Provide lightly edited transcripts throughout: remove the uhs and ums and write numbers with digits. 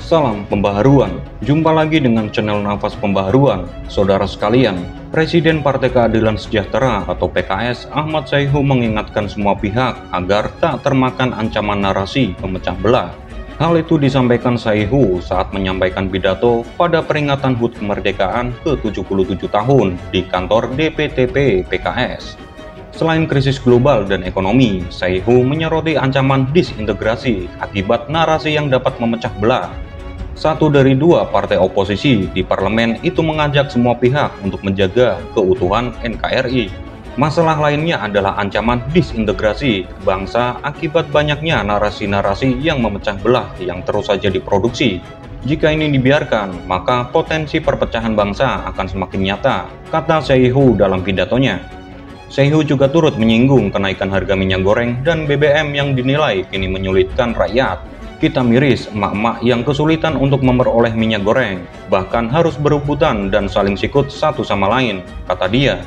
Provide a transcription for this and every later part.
Salam pembaharuan, jumpa lagi dengan channel Nafas Pembaharuan. Saudara sekalian, Presiden Partai Keadilan Sejahtera atau PKS Ahmad Sayhu mengingatkan semua pihak agar tak termakan ancaman narasi pemecah belah. Hal itu disampaikan Sayhu saat menyampaikan pidato pada peringatan HUT kemerdekaan ke-77 tahun di kantor DPTP PKS. Selain krisis global dan ekonomi, Sayhu menyoroti ancaman disintegrasi akibat narasi yang dapat memecah belah. Satu dari dua partai oposisi di parlemen itu mengajak semua pihak untuk menjaga keutuhan NKRI. Masalah lainnya adalah ancaman disintegrasi bangsa akibat banyaknya narasi-narasi yang memecah belah yang terus saja diproduksi. Jika ini dibiarkan, maka potensi perpecahan bangsa akan semakin nyata, kata Sayhu dalam pidatonya. Sayhu juga turut menyinggung kenaikan harga minyak goreng dan BBM yang dinilai kini menyulitkan rakyat. Kita miris emak-emak yang kesulitan untuk memperoleh minyak goreng, bahkan harus berebutan dan saling sikut satu sama lain, kata dia.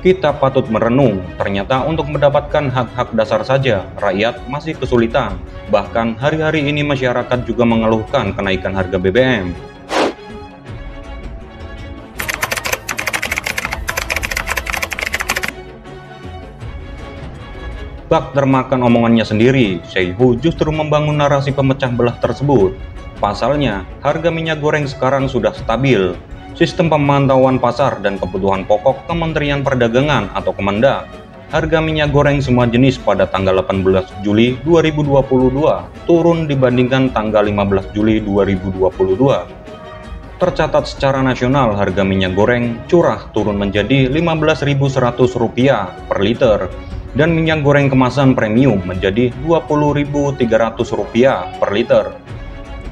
Kita patut merenung, ternyata untuk mendapatkan hak-hak dasar saja, rakyat masih kesulitan. Bahkan hari-hari ini masyarakat juga mengeluhkan kenaikan harga BBM. Bak termakan omongannya sendiri, Sayhu justru membangun narasi pemecah belah tersebut. Pasalnya, harga minyak goreng sekarang sudah stabil. Sistem pemantauan pasar dan kebutuhan pokok Kementerian Perdagangan atau Kemendak, harga minyak goreng semua jenis pada tanggal 18 Juli 2022 turun dibandingkan tanggal 15 Juli 2022. Tercatat secara nasional harga minyak goreng curah turun menjadi Rp15.100 per liter. Dan minyak goreng kemasan premium menjadi Rp20.300 per liter.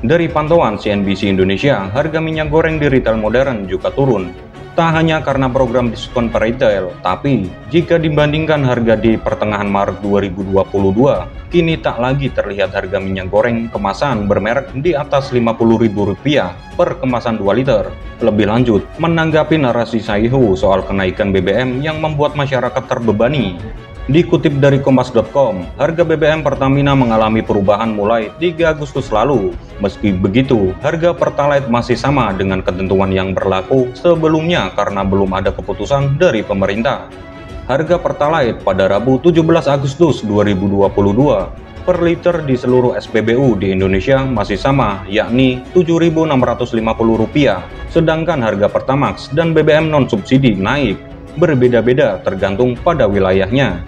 Dari pantauan CNBC Indonesia, harga minyak goreng di retail modern juga turun. Tak hanya karena program diskon per retail, tapi jika dibandingkan harga di pertengahan Maret 2022, kini tak lagi terlihat harga minyak goreng kemasan bermerek di atas Rp50.000 per kemasan 2 liter. Lebih lanjut, menanggapi narasi Sayhu soal kenaikan BBM yang membuat masyarakat terbebani, dikutip dari Kompas.com, harga BBM Pertamina mengalami perubahan mulai 3 Agustus lalu. Meski begitu, harga Pertalite masih sama dengan ketentuan yang berlaku sebelumnya karena belum ada keputusan dari pemerintah. Harga Pertalite pada Rabu 17 Agustus 2022 per liter di seluruh SPBU di Indonesia masih sama, yakni Rp7.650. Sedangkan harga Pertamax dan BBM non-subsidi naik, berbeda-beda tergantung pada wilayahnya.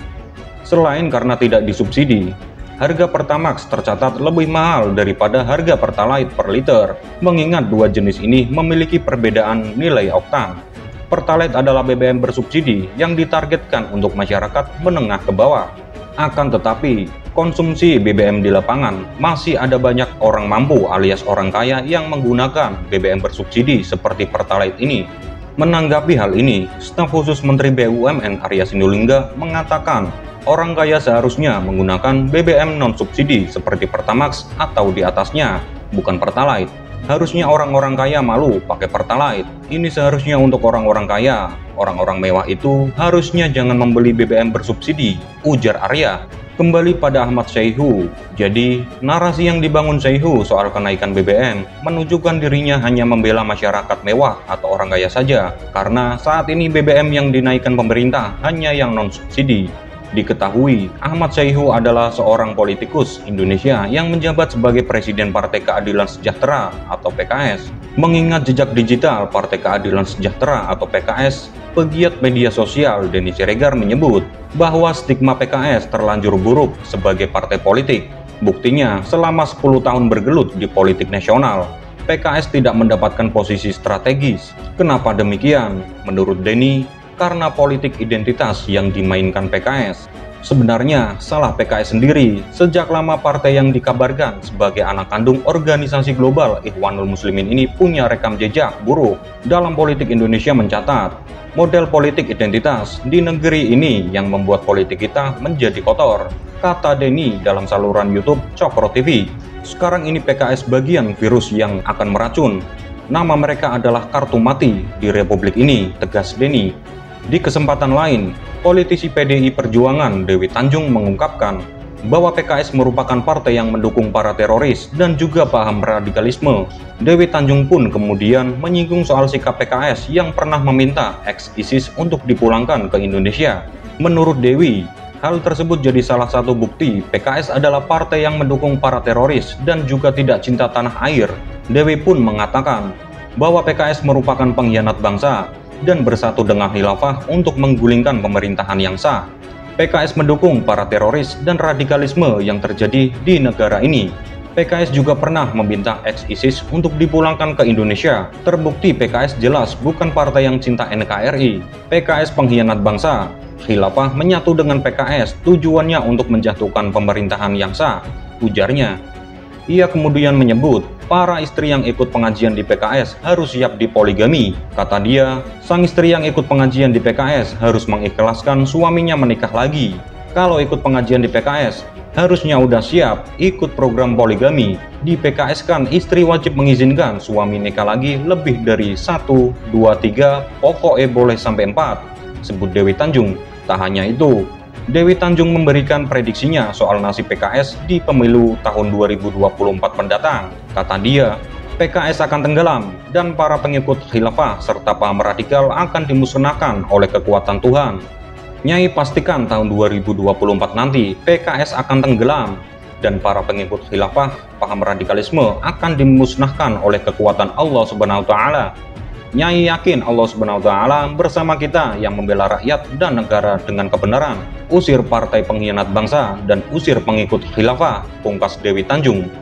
Selain karena tidak disubsidi, harga Pertamax tercatat lebih mahal daripada harga Pertalite per liter, mengingat dua jenis ini memiliki perbedaan nilai oktan. Pertalite adalah BBM bersubsidi yang ditargetkan untuk masyarakat menengah ke bawah. Akan tetapi, konsumsi BBM di lapangan masih ada banyak orang mampu alias orang kaya yang menggunakan BBM bersubsidi seperti Pertalite ini. Menanggapi hal ini, staf khusus Menteri BUMN Arya Sinulinga mengatakan orang kaya seharusnya menggunakan BBM non-subsidi seperti Pertamax atau di atasnya, bukan Pertalite. Harusnya orang-orang kaya malu pakai Pertalite. Ini seharusnya untuk orang-orang kaya. Orang-orang mewah itu harusnya jangan membeli BBM bersubsidi, ujar Arya. Kembali pada Ahmad Sayhu, jadi narasi yang dibangun Sayhu soal kenaikan BBM menunjukkan dirinya hanya membela masyarakat mewah atau orang kaya saja, karena saat ini BBM yang dinaikkan pemerintah hanya yang non-subsidi. Diketahui, Ahmad Sayhu adalah seorang politikus Indonesia yang menjabat sebagai Presiden Partai Keadilan Sejahtera atau PKS. Mengingat jejak digital Partai Keadilan Sejahtera atau PKS, pegiat media sosial Denny Siregar menyebut bahwa stigma PKS terlanjur buruk sebagai partai politik. Buktinya, selama 10 tahun bergelut di politik nasional, PKS tidak mendapatkan posisi strategis. Kenapa demikian? Menurut Denny, karena politik identitas yang dimainkan PKS. Sebenarnya salah PKS sendiri. Sejak lama partai yang dikabarkan sebagai anak kandung organisasi global Ikhwanul Muslimin ini punya rekam jejak buruk dalam politik. Indonesia mencatat model politik identitas di negeri ini yang membuat politik kita menjadi kotor, kata Denny dalam saluran YouTube Cokro TV. Sekarang ini PKS bagian virus yang akan meracun. Nama mereka adalah kartu mati di Republik ini, tegas Denny. Di kesempatan lain, politisi PDI Perjuangan Dewi Tanjung mengungkapkan bahwa PKS merupakan partai yang mendukung para teroris dan juga paham radikalisme. Dewi Tanjung pun kemudian menyinggung soal sikap PKS yang pernah meminta ex-ISIS untuk dipulangkan ke Indonesia. Menurut Dewi, hal tersebut jadi salah satu bukti PKS adalah partai yang mendukung para teroris dan juga tidak cinta tanah air. Dewi pun mengatakan bahwa PKS merupakan pengkhianat bangsa dan bersatu dengan khilafah untuk menggulingkan pemerintahan yang sah. PKS mendukung para teroris dan radikalisme yang terjadi di negara ini. PKS juga pernah meminta ex-ISIS untuk dipulangkan ke Indonesia. Terbukti PKS jelas bukan partai yang cinta NKRI. PKS pengkhianat bangsa. Khilafah menyatu dengan PKS tujuannya untuk menjatuhkan pemerintahan yang sah, ujarnya. Ia kemudian menyebut para istri yang ikut pengajian di PKS harus siap dipoligami. Kata dia, sang istri yang ikut pengajian di PKS harus mengikhlaskan suaminya menikah lagi. Kalau ikut pengajian di PKS, harusnya udah siap ikut program poligami. Di PKS kan istri wajib mengizinkan suami nikah lagi lebih dari 1, 2, 3, pokoknya boleh sampai 4, sebut Dewi Tanjung. Tak hanya itu, Dewi Tanjung memberikan prediksinya soal nasib PKS di pemilu tahun 2024 mendatang. Kata dia, PKS akan tenggelam dan para pengikut khilafah serta paham radikal akan dimusnahkan oleh kekuatan Tuhan. Nyai pastikan tahun 2024 nanti PKS akan tenggelam dan para pengikut khilafah paham radikalisme akan dimusnahkan oleh kekuatan Allah Subhanahu wa Ta'ala. Nyai yakin Allah Subhanahu wa Ta'ala bersama kita yang membela rakyat dan negara dengan kebenaran. Usir partai pengkhianat bangsa dan usir pengikut khilafah, pungkas Dewi Tanjung.